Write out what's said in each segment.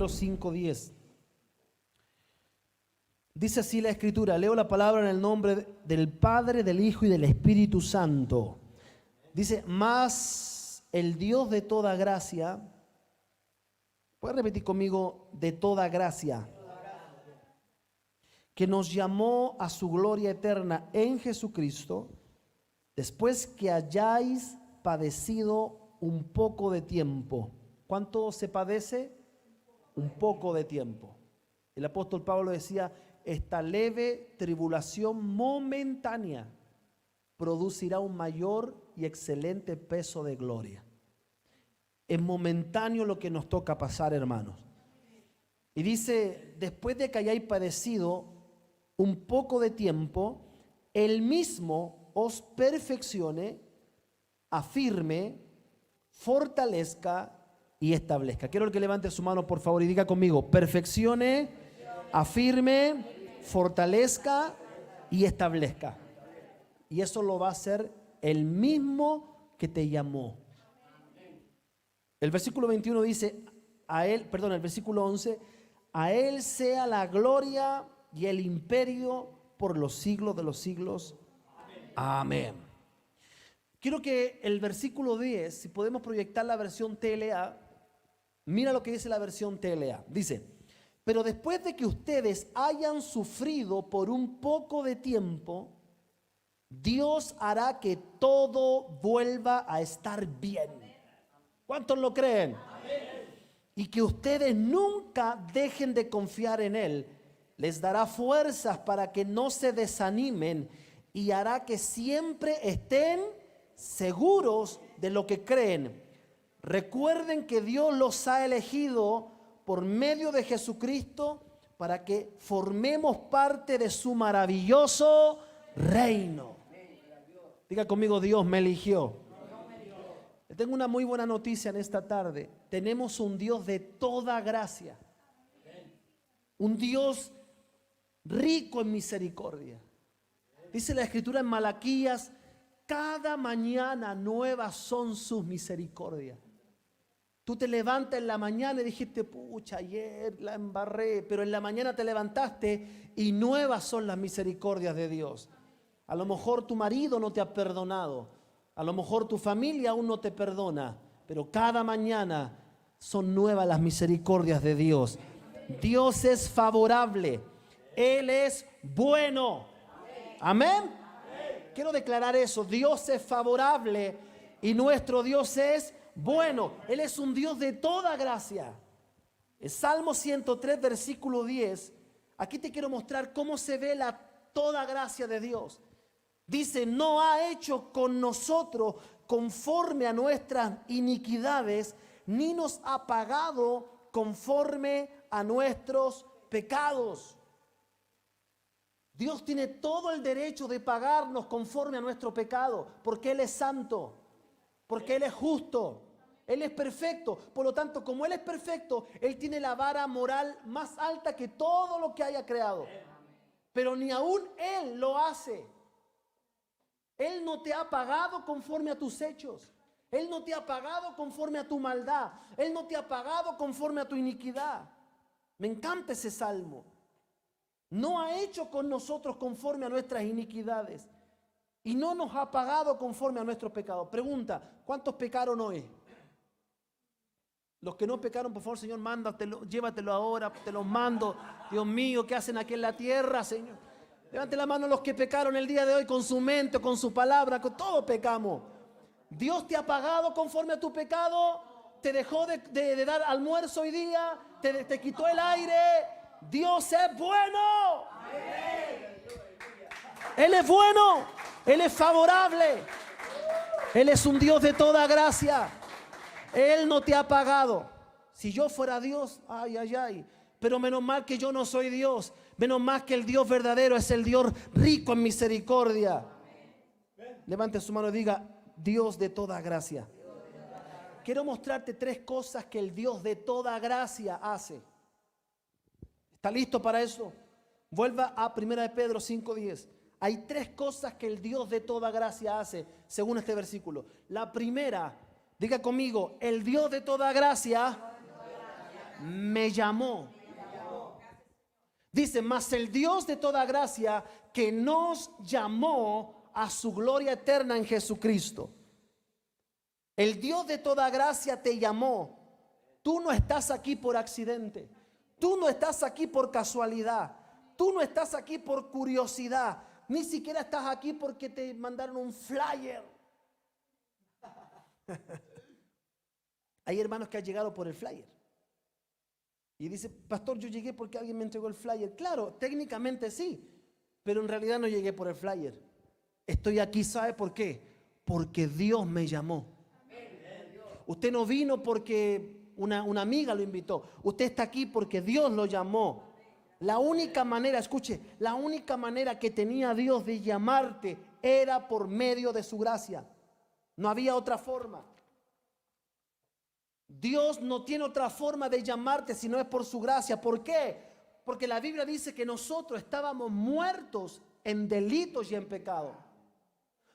Pedro 5:10. Dice así la Escritura, leo la palabra en el nombre del Padre, del Hijo y del Espíritu Santo. Dice, mas el Dios de toda gracia, ¿puedes repetir conmigo? De toda gracia, que nos llamó a su gloria eterna en Jesucristo, después que hayáis padecido un poco de tiempo. ¿Cuánto se padece? Un poco de tiempo. El apóstol Pablo decía, esta leve tribulación momentánea producirá un mayor y excelente peso de gloria. Es momentáneo lo que nos toca pasar, hermanos. Y dice, después de que hayáis padecido un poco de tiempo, Él mismo os perfeccione, afirme, fortalezca y establezca. Quiero que levante su mano, por favor, y diga conmigo, perfeccione, afirme, fortalezca y establezca. Y eso lo va a hacer el mismo que te llamó. El versículo 21 dice, el versículo 11, a Él sea la gloria y el imperio por los siglos de los siglos. Amén. Quiero que el versículo 10, si podemos proyectar la versión TLA, mira lo que dice la versión TLA. Dice, pero después de que ustedes hayan sufrido por un poco de tiempo, Dios hará que todo vuelva a estar bien. ¿Cuántos lo creen? Y que ustedes nunca dejen de confiar en Él. Les dará fuerzas para que no se desanimen y hará que siempre estén seguros de lo que creen. Recuerden que Dios los ha elegido por medio de Jesucristo para que formemos parte de su maravilloso reino. Diga conmigo, Dios me eligió. Tengo una muy buena noticia en esta tarde. Tenemos un Dios de toda gracia. Un Dios rico en misericordia. Dice la Escritura en Malaquías, cada mañana nuevas son sus misericordias. Tú te levantas en la mañana y dijiste, pucha, ayer la embarré, pero en la mañana te levantaste y nuevas son las misericordias de Dios. A lo mejor tu marido no te ha perdonado, a lo mejor tu familia aún no te perdona, pero cada mañana son nuevas las misericordias de Dios. Dios es favorable, Él es bueno. Amén. Quiero declarar eso, Dios es favorable y nuestro Dios es bueno. Él es un Dios de toda gracia. El Salmo 103, versículo 10. Aquí te quiero mostrar cómo se ve la toda gracia de Dios. Dice, no ha hecho con nosotros conforme a nuestras iniquidades, ni nos ha pagado conforme a nuestros pecados. Dios tiene todo el derecho de pagarnos conforme a nuestro pecado, porque Él es santo, porque Él es justo. Él es perfecto, por lo tanto, como Él es perfecto, Él tiene la vara moral más alta que todo lo que haya creado. Pero ni aún Él lo hace. Él no te ha pagado conforme a tus hechos. Él no te ha pagado conforme a tu maldad. Él no te ha pagado conforme a tu iniquidad. Me encanta ese salmo. No ha hecho con nosotros conforme a nuestras iniquidades. Y no nos ha pagado conforme a nuestros pecados. Pregunta, ¿cuántos pecaron hoy? Los que no pecaron, por favor, Señor, mándatelo, llévatelo ahora, te los mando. Dios mío, ¿qué hacen aquí en la tierra, Señor? Levante la mano los que pecaron el día de hoy con su mente, con su palabra, con todo pecamos. Dios te ha pagado conforme a tu pecado, te dejó de dar almuerzo hoy día, te quitó el aire. Dios es bueno. Él es bueno, Él es favorable, Él es un Dios de toda gracia. Él no te ha pagado. Si yo fuera Dios, ay, ay, ay. Pero menos mal que yo no soy Dios. Menos mal que el Dios verdadero es el Dios rico en misericordia. Levante su mano y diga, Dios de toda gracia. Quiero mostrarte 3 cosas que el Dios de toda gracia hace. ¿Está listo para eso? Vuelva a 1 Pedro 5:10. Hay 3 cosas que el Dios de toda gracia hace, según este versículo. La primera, diga conmigo, el Dios de toda gracia me llamó. Dice, mas el Dios de toda gracia que nos llamó a su gloria eterna en Jesucristo. El Dios de toda gracia te llamó. Tú no estás aquí por accidente. Tú no estás aquí por casualidad. Tú no estás aquí por curiosidad. Ni siquiera estás aquí porque te mandaron un flyer. Hay hermanos que han llegado por el flyer. Y dice, pastor, yo llegué porque alguien me entregó el flyer. Claro, técnicamente sí, pero en realidad no llegué por el flyer. Estoy aquí, ¿sabe por qué? Porque Dios me llamó. Usted no vino porque una amiga lo invitó. Usted está aquí porque Dios lo llamó. La única manera, escuche, la única manera que tenía Dios de llamarte era por medio de su gracia. No había otra forma. Dios no tiene otra forma de llamarte si no es por su gracia. ¿Por qué? Porque la Biblia dice que nosotros estábamos muertos en delitos y en pecado.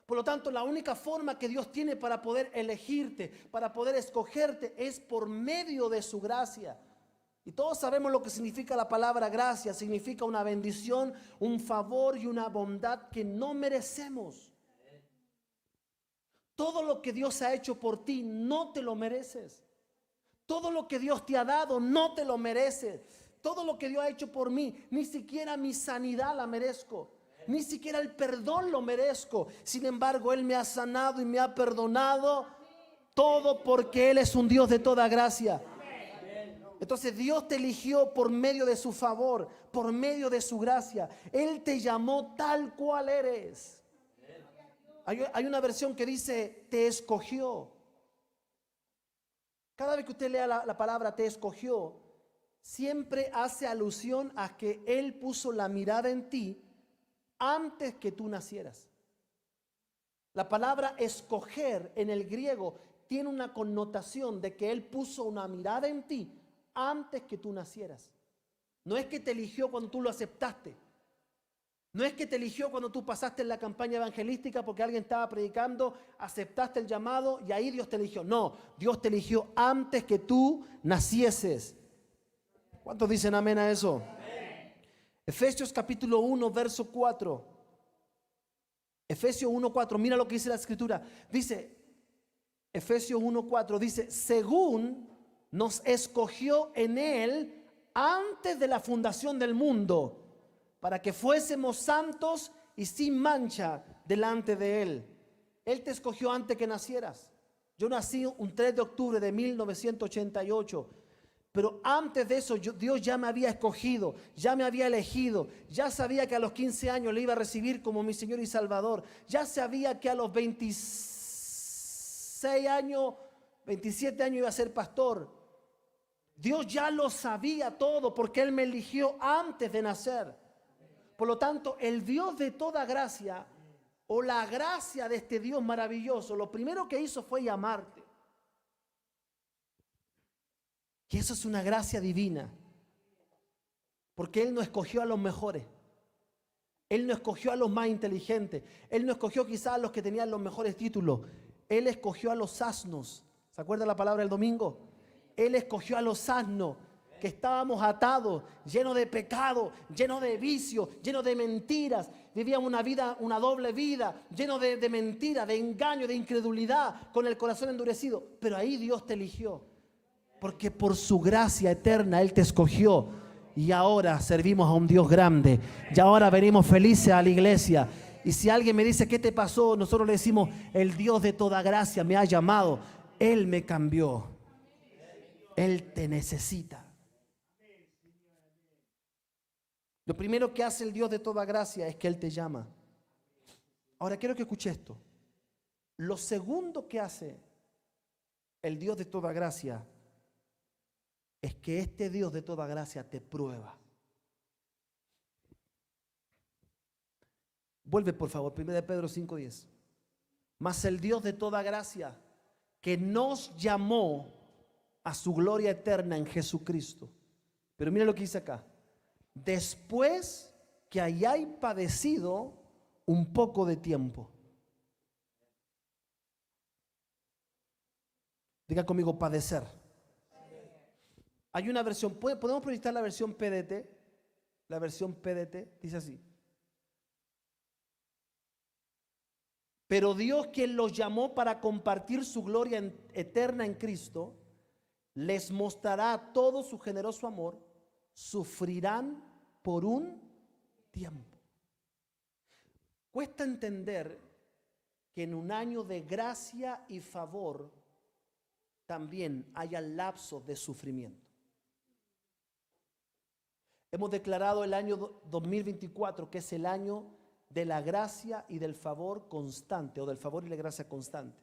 Por lo tanto, la única forma que Dios tiene para poder elegirte, para poder escogerte, es por medio de su gracia. Y todos sabemos lo que significa la palabra gracia. Significa una bendición, un favor y una bondad que no merecemos. Todo lo que Dios ha hecho por ti no te lo mereces. Todo lo que Dios te ha dado no te lo mereces. Todo lo que Dios ha hecho por mí, ni siquiera mi sanidad la merezco. Ni siquiera el perdón lo merezco. Sin embargo, Él me ha sanado y me ha perdonado. Todo porque Él es un Dios de toda gracia. Entonces Dios te eligió por medio de su favor, por medio de su gracia. Él te llamó tal cual eres. Hay una versión que dice, te escogió. Cada vez que usted lea la palabra te escogió, siempre hace alusión a que Él puso la mirada en ti antes que tú nacieras. La palabra escoger en el griego tiene una connotación de que Él puso una mirada en ti antes que tú nacieras. No es que te eligió cuando tú lo aceptaste. No es que te eligió cuando tú pasaste en la campaña evangelística porque alguien estaba predicando, aceptaste el llamado y ahí Dios te eligió. No, Dios te eligió antes que tú nacieses. ¿Cuántos dicen amén a eso? Amén. Efesios capítulo 1, verso 4. Efesios 1, 4, mira lo que dice la escritura. Dice, Efesios 1, 4, dice, según nos escogió en Él antes de la fundación del mundo, para que fuésemos santos y sin mancha delante de Él. Él te escogió antes que nacieras. Yo nací un 3 de octubre de 1988. Pero antes de eso Dios ya me había escogido, ya me había elegido. Ya sabía que a los 15 años le iba a recibir como mi Señor y Salvador. Ya sabía que a los 26 años, 27 años iba a ser pastor. Dios ya lo sabía todo porque Él me eligió antes de nacer. Por lo tanto, el Dios de toda gracia, o la gracia de este Dios maravilloso, lo primero que hizo fue llamarte. Y eso es una gracia divina. Porque Él no escogió a los mejores. Él no escogió a los más inteligentes. Él no escogió quizás a los que tenían los mejores títulos. Él escogió a los asnos. ¿Se acuerda la palabra del domingo? Él escogió a los asnos. Que estábamos atados, llenos de pecado, llenos de vicio, llenos de mentiras. Vivíamos una vida, una doble vida, llenos de mentiras, de engaño, de incredulidad, con el corazón endurecido. Pero ahí Dios te eligió, porque por su gracia eterna Él te escogió. Y ahora servimos a un Dios grande. Y ahora venimos felices a la iglesia. Y si alguien me dice, ¿qué te pasó? Nosotros le decimos, el Dios de toda gracia me ha llamado. Él me cambió. Él te necesita. Lo primero que hace el Dios de toda gracia es que Él te llama. Ahora quiero que escuche esto. Lo segundo que hace el Dios de toda gracia es que este Dios de toda gracia te prueba. Vuelve por favor, 1 Pedro 5:10. Mas el Dios de toda gracia que nos llamó a su gloria eterna en Jesucristo. Pero mira lo que dice acá. Después que hayáis padecido un poco de tiempo. Diga conmigo, padecer. Hay una versión, podemos proyectar la versión PDT. La versión PDT dice así: pero Dios, quien los llamó para compartir su gloria eterna en Cristo, les mostrará todo su generoso amor. Sufrirán por un tiempo. Cuesta entender que en un año de gracia y favor también haya lapsos de sufrimiento. Hemos declarado el año 2024 que es el año de la gracia y del favor constante, o del favor y la gracia constante.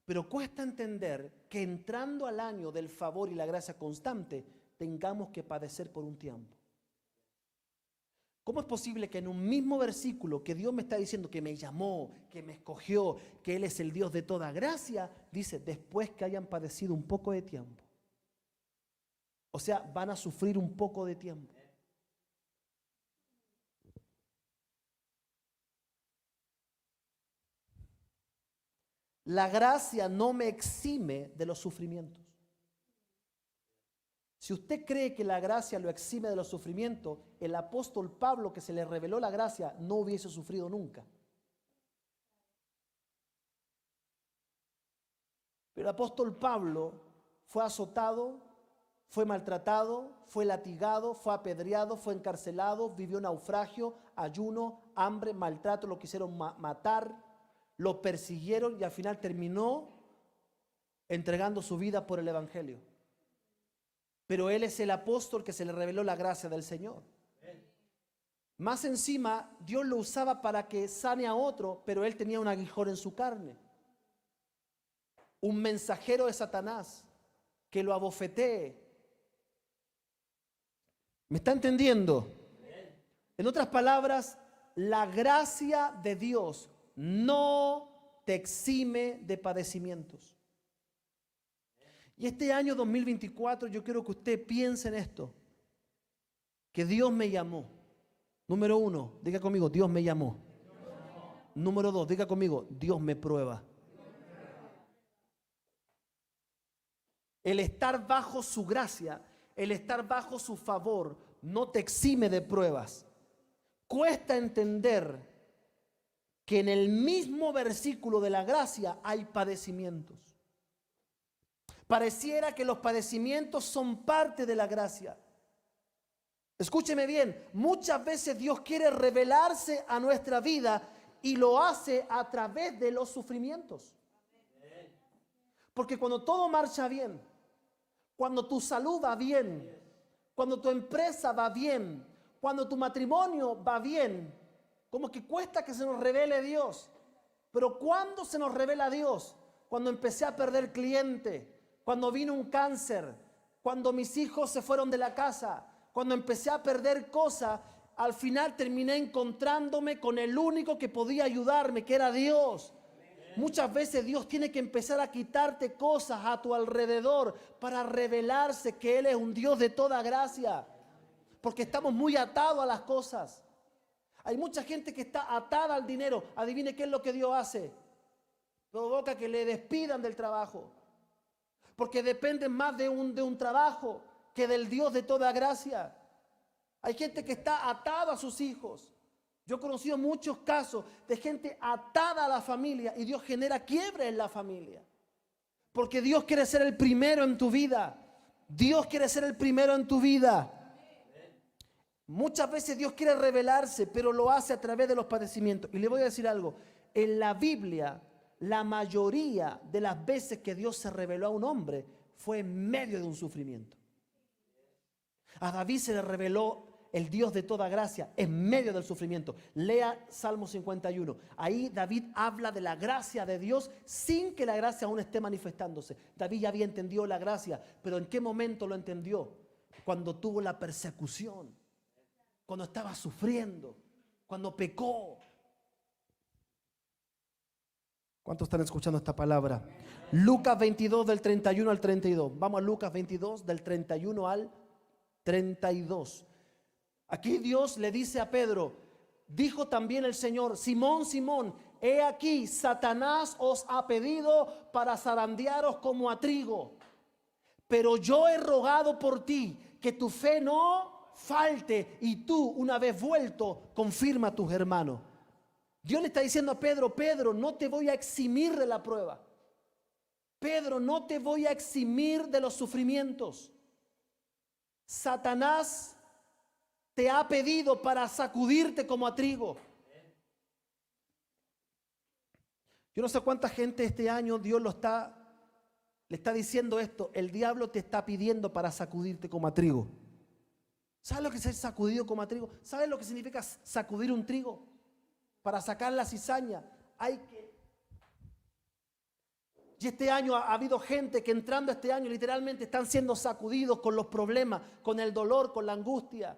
Pero cuesta entender que entrando al año del favor y la gracia constante tengamos que padecer por un tiempo. ¿Cómo es posible que en un mismo versículo que Dios me está diciendo que me llamó, que me escogió, que Él es el Dios de toda gracia, dice después que hayan padecido un poco de tiempo? O sea, van a sufrir un poco de tiempo. La gracia no me exime de los sufrimientos. Si usted cree que la gracia lo exime de los sufrimientos, el apóstol Pablo, que se le reveló la gracia, no hubiese sufrido nunca. Pero el apóstol Pablo fue azotado, fue maltratado, fue latigado, fue apedreado, fue encarcelado, vivió naufragio, ayuno, hambre, maltrato, lo quisieron matar, lo persiguieron y al final terminó entregando su vida por el evangelio. Pero él es el apóstol que se le reveló la gracia del Señor. Más encima, Dios lo usaba para que sane a otro, pero él tenía un aguijón en su carne. Un mensajero de Satanás que lo abofetee. ¿Me está entendiendo? En otras palabras, la gracia de Dios no te exime de padecimientos. Y este año 2024 yo quiero que usted piense en esto, que Dios me llamó. Número 1, diga conmigo, Dios me llamó. Número 2, diga conmigo, Dios me prueba. El estar bajo su gracia, el estar bajo su favor, no te exime de pruebas. Cuesta entender que en el mismo versículo de la gracia hay padecimientos. Pareciera que los padecimientos son parte de la gracia. Escúcheme bien, muchas veces Dios quiere revelarse a nuestra vida y lo hace a través de los sufrimientos. Porque cuando todo marcha bien, cuando tu salud va bien, cuando tu empresa va bien, cuando tu matrimonio va bien, como que cuesta que se nos revele Dios. Pero ¿cuándo se nos revela Dios? Cuando empecé a perder cliente, cuando vino un cáncer, cuando mis hijos se fueron de la casa, cuando empecé a perder cosas, al final terminé encontrándome con el único que podía ayudarme, que era Dios. Muchas veces Dios tiene que empezar a quitarte cosas a tu alrededor para revelarse que Él es un Dios de toda gracia. Porque estamos muy atados a las cosas. Hay mucha gente que está atada al dinero. Adivine qué es lo que Dios hace. Provoca que le despidan del trabajo. Porque dependen más de un trabajo que del Dios de toda gracia. Hay gente que está atada a sus hijos. Yo he conocido muchos casos de gente atada a la familia y Dios genera quiebre en la familia. Porque Dios quiere ser el primero en tu vida. Dios quiere ser el primero en tu vida. Muchas veces Dios quiere revelarse, pero lo hace a través de los padecimientos. Y le voy a decir algo. En la Biblia, la mayoría de las veces que Dios se reveló a un hombre fue en medio de un sufrimiento. A David se le reveló el Dios de toda gracia en medio del sufrimiento. Lea Salmo 51. Ahí David habla de la gracia de Dios sin que la gracia aún esté manifestándose. David ya había entendido la gracia, pero ¿en qué momento lo entendió? Cuando tuvo la persecución, cuando estaba sufriendo, cuando pecó. ¿Cuántos están escuchando esta palabra? Lucas 22 del 31 al 32. Vamos a Lucas 22 del 31 al 32. Aquí Dios le dice a Pedro, dijo también el Señor, Simón, Simón, he aquí, Satanás os ha pedido para zarandearos como a trigo. Pero yo he rogado por ti que tu fe no falte y tú, una vez vuelto, confirma a tus hermanos. Dios le está diciendo a Pedro: Pedro, no te voy a eximir de la prueba. Pedro, no te voy a eximir de los sufrimientos. Satanás te ha pedido para sacudirte como a trigo. Yo no sé cuánta gente este año Dios le está diciendo esto: el diablo te está pidiendo para sacudirte como a trigo. ¿Sabes lo que es ser sacudido como a trigo? ¿Sabes lo que significa sacudir un trigo? Para sacar la cizaña Y este año ha habido gente que entrando este año literalmente están siendo sacudidos con los problemas, con el dolor, con la angustia.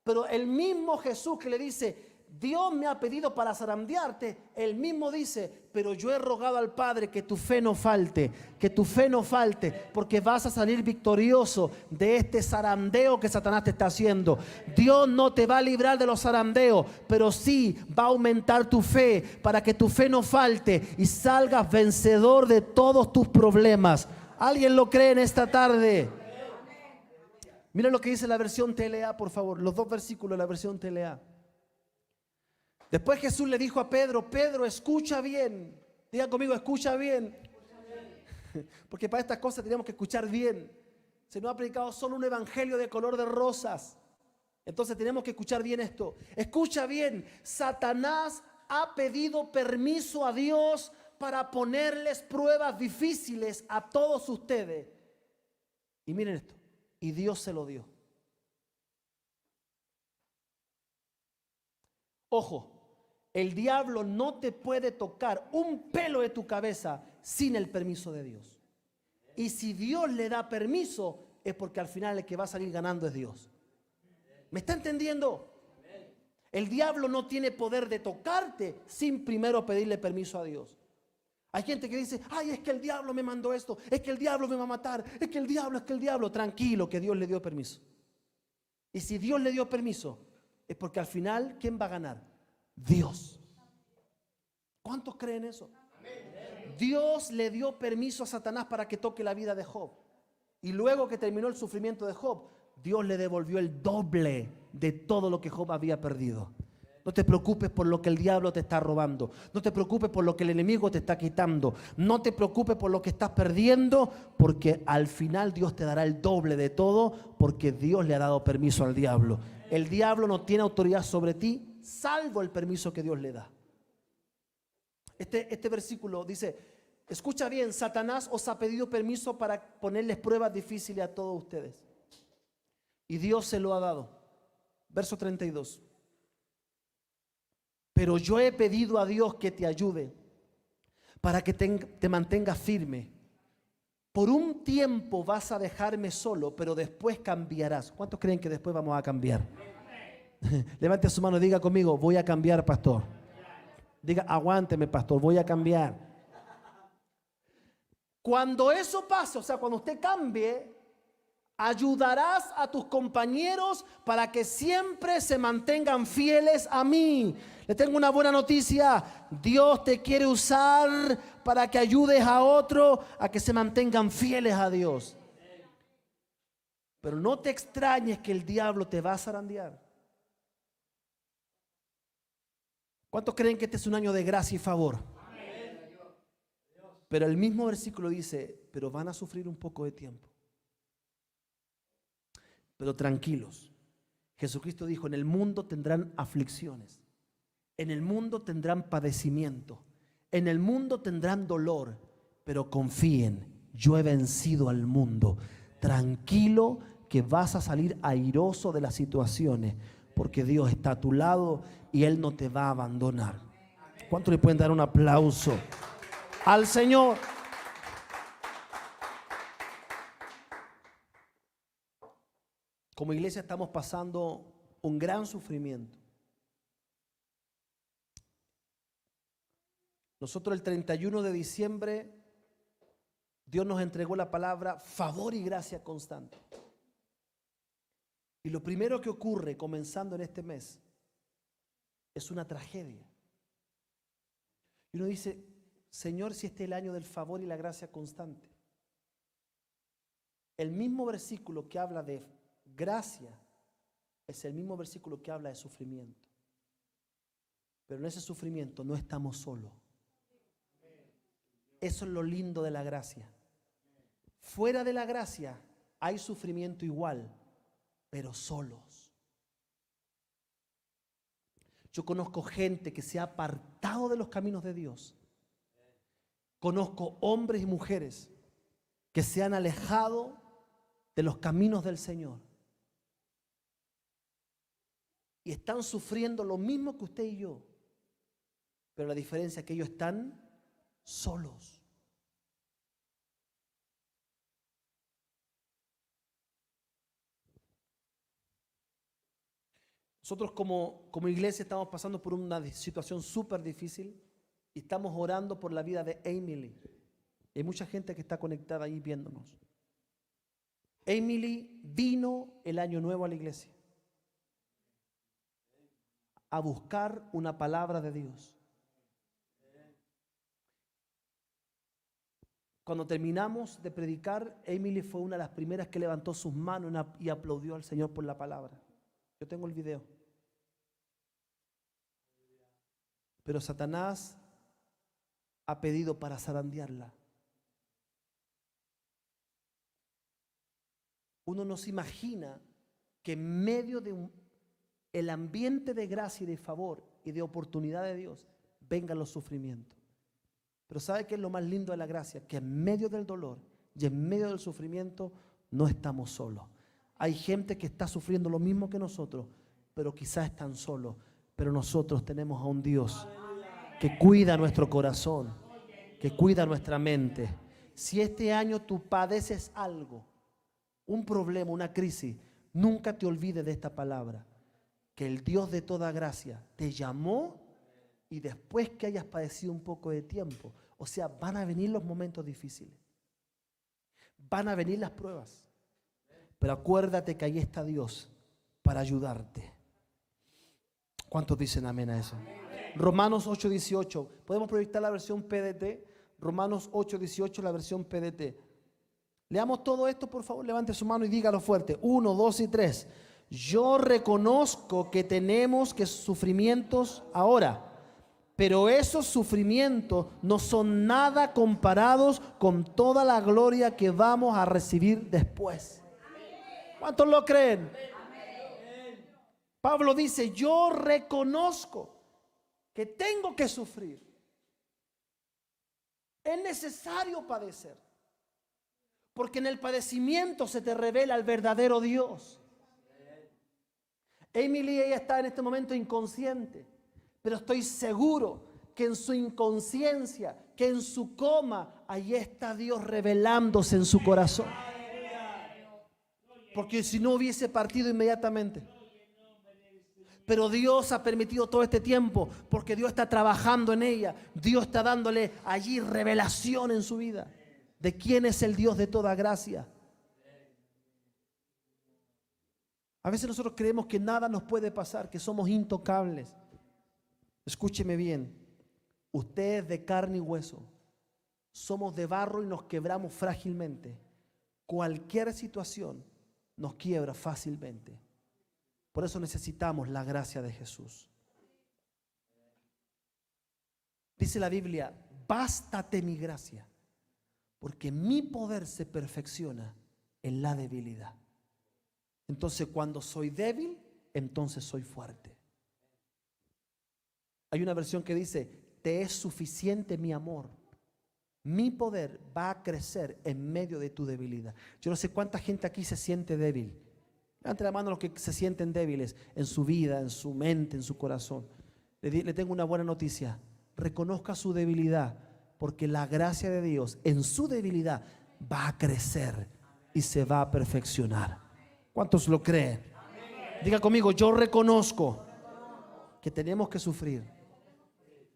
Pero el mismo Jesús que le dice: Dios me ha pedido para zarandearte, él mismo dice: pero yo he rogado al Padre que tu fe no falte, que tu fe no falte, porque vas a salir victorioso de este zarandeo que Satanás te está haciendo. Dios no te va a librar de los zarandeos, pero sí va a aumentar tu fe para que tu fe no falte y salgas vencedor de todos tus problemas. ¿Alguien lo cree en esta tarde? Mira lo que dice la versión TLA, por favor, los 2 versículos de la versión TLA. Después Jesús le dijo a Pedro: Pedro, escucha bien. Diga conmigo: escucha bien. Porque para estas cosas tenemos que escuchar bien. Se nos ha predicado solo un evangelio de color de rosas. Entonces tenemos que escuchar bien esto. Escucha bien: Satanás ha pedido permiso a Dios para ponerles pruebas difíciles a todos ustedes. Y miren esto: y Dios se lo dio. Ojo, el diablo no te puede tocar un pelo de tu cabeza sin el permiso de Dios. Y si Dios le da permiso, es porque al final el que va a salir ganando es Dios. ¿Me está entendiendo? El diablo no tiene poder de tocarte sin primero pedirle permiso a Dios. Hay gente que dice: ay, es que el diablo me mandó esto, es que el diablo me va a matar, es que el diablo. Tranquilo, que Dios le dio permiso. Y si Dios le dio permiso, es porque al final, ¿quién va a ganar? Dios. ¿Cuántos creen eso? Dios le dio permiso a Satanás para que toque la vida de Job. Y luego que terminó el sufrimiento de Job, Dios le devolvió el doble de todo lo que Job había perdido. No te preocupes por lo que el diablo te está robando. No te preocupes por lo que el enemigo te está quitando. No te preocupes por lo que estás perdiendo, porque al final Dios te dará el doble de todo, porque Dios le ha dado permiso al diablo. El diablo no tiene autoridad sobre ti, salvo el permiso que Dios le da. Este versículo dice: escucha bien, Satanás os ha pedido permiso para ponerles pruebas difíciles a todos ustedes. Y Dios se lo ha dado. Verso 32. Pero yo he pedido a Dios que te ayude para que te mantengas firme. Por un tiempo vas a dejarme solo, pero después cambiarás. ¿Cuántos creen que después vamos a cambiar? Levante su mano y diga conmigo: voy a cambiar, pastor. Diga: aguánteme, pastor, voy a cambiar. Cuando eso pase, o sea, cuando usted cambie, ayudarás a tus compañeros para que siempre se mantengan fieles a mí. Le tengo una buena noticia: Dios te quiere usar para que ayudes a otro a que se mantengan fieles a Dios. Pero no te extrañes que el diablo te va a zarandear. ¿Cuántos creen que este es un año de gracia y favor? Pero el mismo versículo dice: pero van a sufrir un poco de tiempo. Pero tranquilos. Jesucristo dijo: en el mundo tendrán aflicciones, en el mundo tendrán padecimiento, en el mundo tendrán dolor, pero confíen, yo he vencido al mundo. Tranquilo, que vas a salir airoso de las situaciones, porque Dios está a tu lado y Él no te va a abandonar. ¿Cuántos le pueden dar un aplauso al Señor? Como iglesia estamos pasando un gran sufrimiento. Nosotros el 31 de diciembre, Dios nos entregó la palabra favor y gracia constante. Y lo primero que ocurre comenzando en este mes es una tragedia. Y uno dice: Señor, si este es el año del favor y la gracia constante, El mismo versículo que habla de gracia es el mismo versículo que habla de sufrimiento. Pero en ese sufrimiento no estamos solos. Eso es lo lindo de la gracia. Fuera de la gracia hay sufrimiento igual, pero solos. Yo conozco gente que se ha apartado de los caminos de Dios. Conozco hombres y mujeres que se han alejado de los caminos del Señor. Y están sufriendo lo mismo que usted y yo. Pero la diferencia es que ellos están solos. Nosotros como iglesia estamos pasando por una situación súper difícil y estamos orando por la vida de Emily. Hay mucha gente que está conectada ahí viéndonos. Emily vino el año nuevo a la iglesia a buscar una palabra de Dios. Cuando terminamos de predicar, Emily fue una de las primeras que levantó sus manos y aplaudió al Señor por la palabra. Yo tengo el video. Pero Satanás ha pedido para zarandearla. Uno no se imagina que en medio de el ambiente de gracia y de favor y de oportunidad de Dios vengan los sufrimientos. Pero ¿sabe qué es lo más lindo de la gracia? Que en medio del dolor y en medio del sufrimiento no estamos solos. Hay gente que está sufriendo lo mismo que nosotros, pero quizás están solos. Pero nosotros tenemos a un Dios que cuida nuestro corazón, que cuida nuestra mente. Si este año tú padeces algo, un problema, una crisis, nunca te olvides de esta palabra, que el Dios de toda gracia te llamó y después que hayas padecido un poco de tiempo, o sea, van a venir los momentos difíciles, van a venir las pruebas, pero acuérdate que ahí está Dios para ayudarte. ¿Cuántos dicen amén a eso? Romanos 8:18, podemos proyectar la versión PDT, Romanos 8:18, la versión PDT. Leamos todo esto, por favor, levante su mano y dígalo fuerte. 1, 2 y 3. Yo reconozco que tenemos que sufrimientos ahora, pero esos sufrimientos no son nada comparados con toda la gloria que vamos a recibir después. ¿Cuántos lo creen? Pablo dice, yo reconozco que tengo que sufrir. Es necesario padecer. Porque en el padecimiento se te revela el verdadero Dios. Emily, ella está en este momento inconsciente, pero estoy seguro que en su inconsciencia, que en su coma, ahí está Dios revelándose en su corazón. Porque si no hubiese partido inmediatamente. Pero Dios ha permitido todo este tiempo porque Dios está trabajando en ella. Dios está dándole allí revelación en su vida de quién es el Dios de toda gracia. A veces nosotros creemos que nada nos puede pasar, que somos intocables. Escúcheme bien, usted es de carne y hueso, somos de barro y nos quebramos frágilmente. Cualquier situación nos quiebra fácilmente. Por eso necesitamos la gracia de Jesús. Dice la Biblia, bástate mi gracia, porque mi poder se perfecciona en la debilidad. Entonces, cuando soy débil, entonces soy fuerte. Hay una versión que dice, te es suficiente mi amor. Mi poder va a crecer en medio de tu debilidad. Yo no sé cuánta gente aquí se siente débil. Levante la mano a los que se sienten débiles en su vida, en su mente, en su corazón. Le tengo una buena noticia. Reconozca su debilidad, porque la gracia de Dios en su debilidad va a crecer y se va a perfeccionar. ¿Cuántos lo creen? Diga conmigo, yo reconozco que tenemos que sufrir.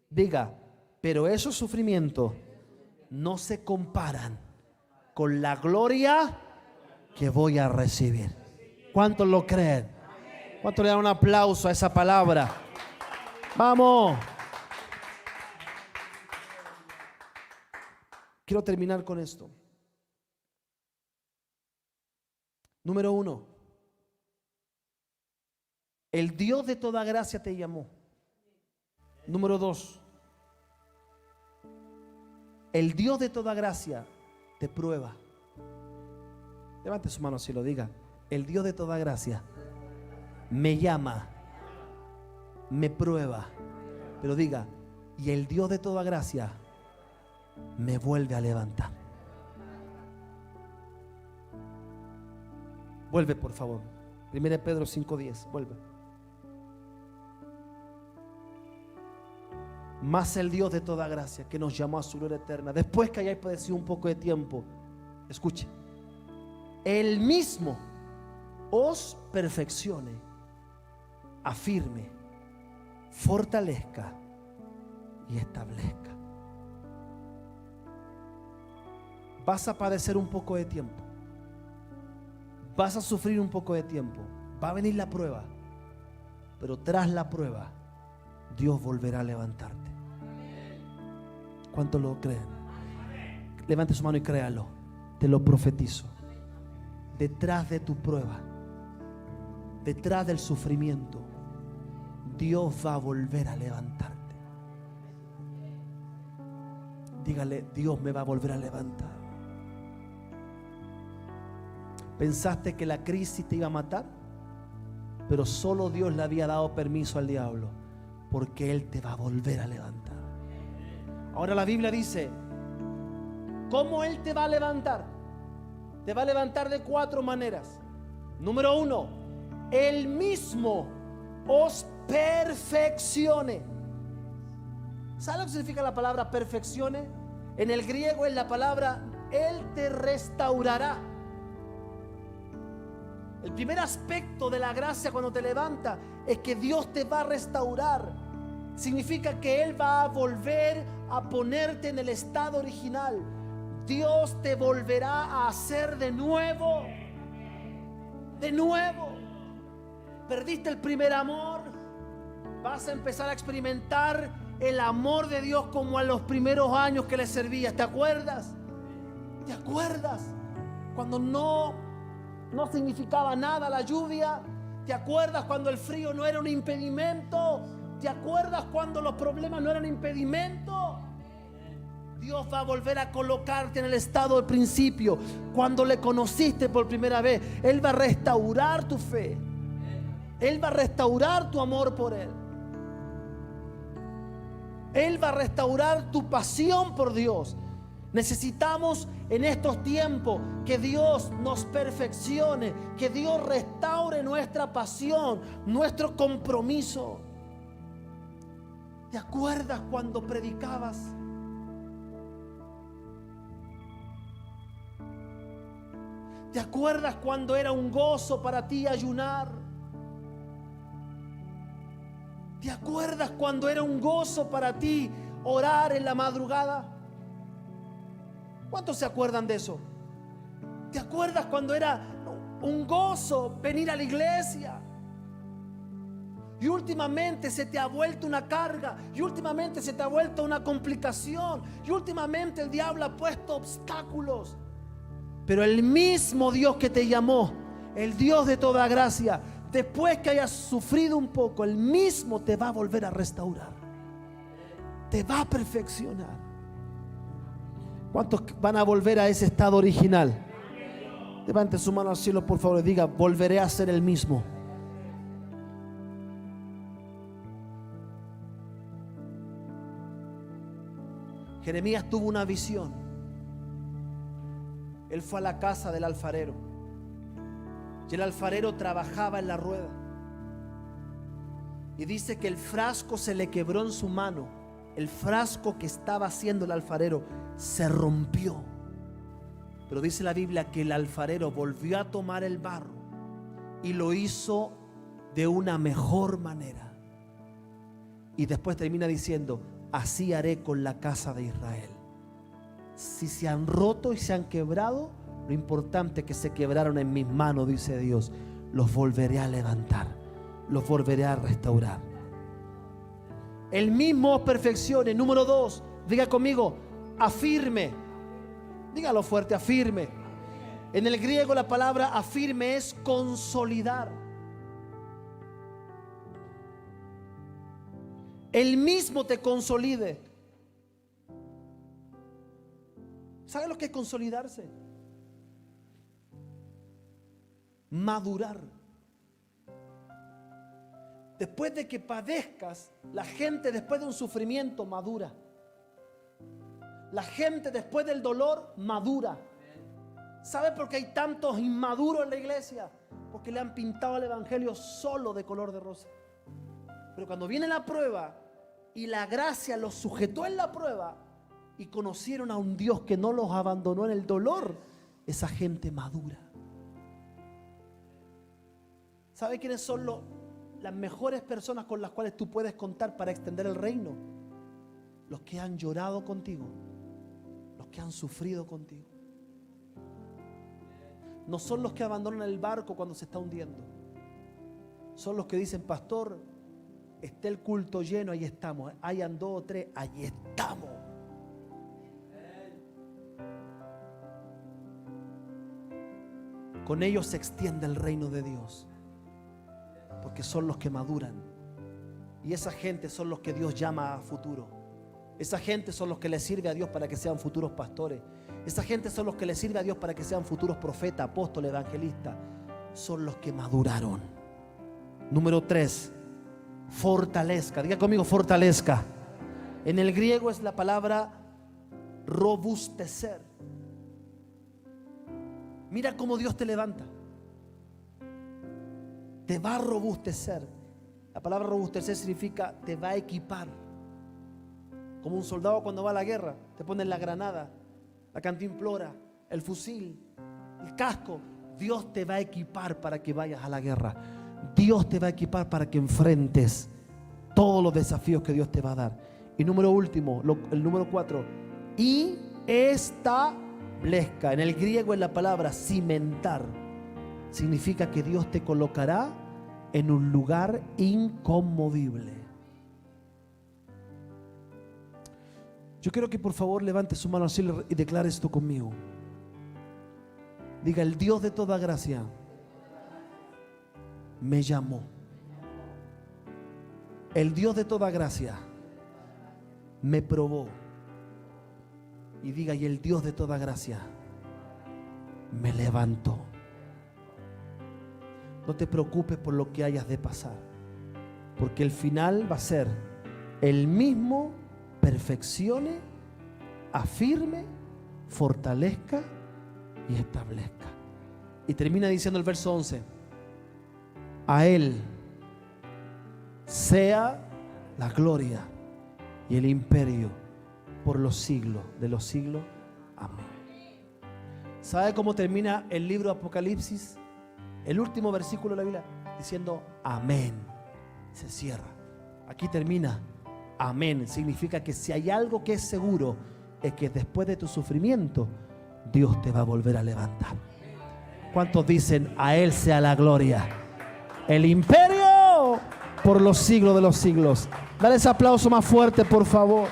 Diga, pero esos sufrimientos no se comparan con la gloria que voy a recibir. ¿Cuántos lo creen? ¿Cuántos le dan un aplauso a esa palabra? Vamos. Quiero terminar con esto. Número uno, el Dios de toda gracia te llamó. Número dos, el Dios de toda gracia te prueba. Levante su mano si lo diga. El Dios de toda gracia me llama, me prueba. Pero diga, y el Dios de toda gracia me vuelve a levantar. Vuelve, por favor. 1 Pedro 5:10. Vuelve. Más el Dios de toda gracia, que nos llamó a su gloria eterna, después que hayáis padecido un poco de tiempo, escuche, Él mismo os perfeccione, afirme, fortalezca y establezca. Vas a padecer un poco de tiempo, vas a sufrir un poco de tiempo, va a venir la prueba, pero tras la prueba Dios volverá a levantarte. ¿Cuántos lo creen? Levante su mano y créalo. Te lo profetizo. Detrás de tu prueba, detrás del sufrimiento, Dios va a volver a levantarte. Dígale, Dios me va a volver a levantar. Pensaste que la crisis te iba a matar, pero solo Dios le había dado permiso al diablo, porque Él te va a volver a levantar. Ahora la Biblia dice, ¿cómo Él te va a levantar? Te va a levantar de 4 maneras. Número 1, Él mismo os perfeccione. ¿Sabe lo que significa la palabra perfeccione? En el griego es la palabra Él te restaurará. El primer aspecto de la gracia cuando te levanta es que Dios te va a restaurar. Significa que Él va a volver a ponerte en el estado original. Dios te volverá a hacer de nuevo. De nuevo. Perdiste el primer amor, vas a empezar a experimentar el amor de Dios como en los primeros años que le servías. ¿Te acuerdas? ¿Te acuerdas? Cuando no significaba nada la lluvia. ¿Te acuerdas cuando el frío no era un impedimento? ¿Te acuerdas cuando los problemas no eran impedimento? Dios va a volver a colocarte en el estado del principio, cuando le conociste por primera vez. Él va a restaurar tu fe. Él va a restaurar tu amor por Él. Él va a restaurar tu pasión por Dios. Necesitamos en estos tiempos que Dios nos perfeccione, que Dios restaure nuestra pasión, nuestro compromiso. ¿Te acuerdas cuando predicabas? ¿Te acuerdas cuando era un gozo para ti ayunar? ¿Te acuerdas cuando era un gozo para ti orar en la madrugada? ¿Cuántos se acuerdan de eso? ¿Te acuerdas cuando era un gozo venir a la iglesia? Y últimamente se te ha vuelto una carga. Y últimamente se te ha vuelto una complicación. Y últimamente el diablo ha puesto obstáculos. Pero el mismo Dios que te llamó, el Dios de toda gracia, después que hayas sufrido un poco, el mismo te va a volver a restaurar. Te va a perfeccionar. ¿Cuántos van a volver a ese estado original? Levante su mano al cielo, por favor, y diga: volveré a ser el mismo. Jeremías tuvo una visión. Él fue a la casa del alfarero y el alfarero trabajaba en la rueda, y dice que el frasco se le quebró en su mano. El frasco que estaba haciendo el alfarero se rompió, pero dice la Biblia que el alfarero volvió a tomar el barro y lo hizo de una mejor manera. Y después termina diciendo: así haré con la casa de Israel. Si se han roto y se han quebrado, lo importante es que se quebraron en mis manos, dice Dios. Los volveré a levantar, los volveré a restaurar. El mismo os perfeccione. Número 2, diga conmigo: afirme. Dígalo fuerte: afirme. En el griego la palabra afirme es consolidar. Él mismo te consolide. ¿Sabe lo que es consolidarse? Madurar. Después de que padezcas, la gente después de un sufrimiento madura. La gente después del dolor madura. ¿Sabe por qué hay tantos inmaduros en la iglesia? Porque le han pintado el evangelio solo de color de rosa. Pero cuando viene la prueba y la gracia los sujetó en la prueba y conocieron a un Dios que no los abandonó en el dolor, esa gente madura. ¿Sabe quiénes son las mejores personas con las cuales tú puedes contar para extender el reino? Los que han llorado contigo, los que han sufrido contigo. No son los que abandonan el barco cuando se está hundiendo. Son los que dicen: pastor, esté el culto lleno, ahí estamos. Hayan 2 o 3, ahí estamos. Con ellos se extiende el reino de Dios, porque son los que maduran. Y esa gente son los que Dios llama a futuro. Esa gente son los que le sirve a Dios para que sean futuros pastores. Esa gente son los que le sirve a Dios para que sean futuros profetas, apóstoles, evangelistas. Son los que maduraron. Número 3, fortalezca. Diga conmigo, fortalezca. En el griego es la palabra robustecer. Mira cómo Dios te levanta. Te va a robustecer. La palabra robustecer significa te va a equipar. Como un soldado cuando va a la guerra, te ponen la granada, la cantimplora, el fusil, el casco. Dios te va a equipar para que vayas a la guerra. Dios te va a equipar para que enfrentes todos los desafíos que Dios te va a dar. Y número último, el número 4, y establezca. En el griego es la palabra cimentar. Significa que Dios te colocará en un lugar inconmovible. Yo quiero que por favor levante su mano al cielo y declare esto conmigo. Diga: el Dios de toda gracia me llamó. El Dios de toda gracia me probó. Y diga: y el Dios de toda gracia me levantó. No te preocupes por lo que hayas de pasar, porque el final va a ser el mismo: perfeccione, afirme, fortalezca y establezca. Y termina diciendo el verso 11: a Él sea la gloria y el imperio por los siglos de los siglos. Amén. ¿Sabe cómo termina el libro de Apocalipsis? El último versículo de la Biblia diciendo amén. Se cierra. Aquí termina amén. Significa que si hay algo que es seguro, es que después de tu sufrimiento Dios te va a volver a levantar. ¿Cuántos dicen: a Él sea la gloria, el imperio por los siglos de los siglos? Dale ese aplauso más fuerte, por favor.